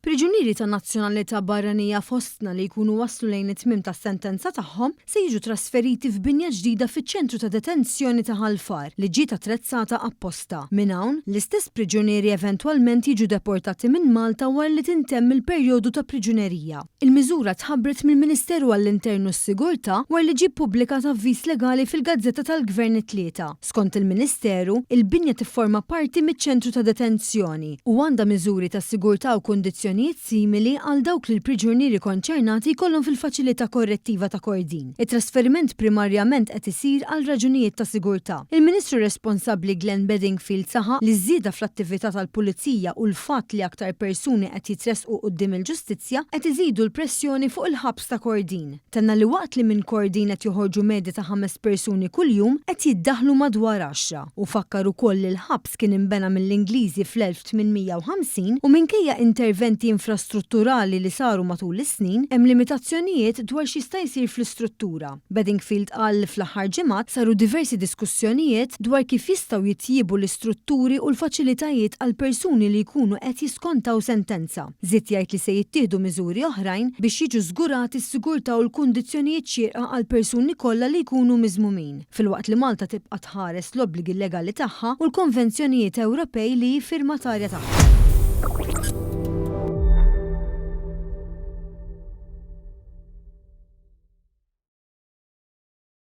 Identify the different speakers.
Speaker 1: Priġunieri ta' nazzjonalità barranija fostna li jkunu waslu lejn it-tmiem tas-sentenza tagħhom se jiġu trasferiti f'binja ġdida fiċ-ċentru ta' detenzjoni ta' Ħalfar li ġiet attrezzata apposta. Minn hawn, l-istess priġunieri eventwalment jiġu deportati minn Malta wara li tintemm il-perjodu ta' priġunerija. Il-miżura tħabbret mill-Ministeru għall-Internu s-Sigurtà wara li ġie ppubblikat avviż legali fil-Gazzetta tal-Gvern it-Tlieta. Skont il-Ministeru, il-binja tifforma parti miċ-ċentru ta' detenzjoni u għandha miżuri ta' sigurtà u kundizzjonijiet simili għal dawk li l-priġunieri konċernati jkollhom fil-faċilità korrettiva ta' Kordin. It-trasferiment primarjament qed isir għal raġunijiet ta' sigurtà. Il-Ministru responsabbli Glenn Bedingfield saħaq li żieda fl-attività tal-Pulizija u l-fatt li aktar persuni qed jitresqu quddiem il-ġustizzja qed iżidu l-pressjoni fuq il-ħabs ta' Kordin. Tenna li waqt li minn Kordin qed joħorġu medja ta' 5 persuni kuljum qed jiddaħħlu madwar 10 u fakkar ukoll li l-ħabs kien inbena mill-Ingliżi fl-1850 u minkejja interventi infrastrutturali li saru matul is-snin, hemm limitazzjonijiet dwar x'jista' jsir fl-istruttura. Bedingfield qal li fl-aħħar ġimgħat saru diversi diskussjonijiet dwar kif jistgħu jitjiebu l-istrutturi u l-faċilitajiet għal persuni li jkunu qed jiskontaw sentenza. Żied jgħid li se jittieħdu miżuri oħrajn biex jiġu żgurati s-sigurtà u l-kundizzjonijiet xierqa għal persuni kollha li jkunu miżmumin. Filwaqt li Malta tibqa' tħares l-obbligi legali tagħha u l-konvenzjonijiet Ewropej li hi firmatarja tagħha.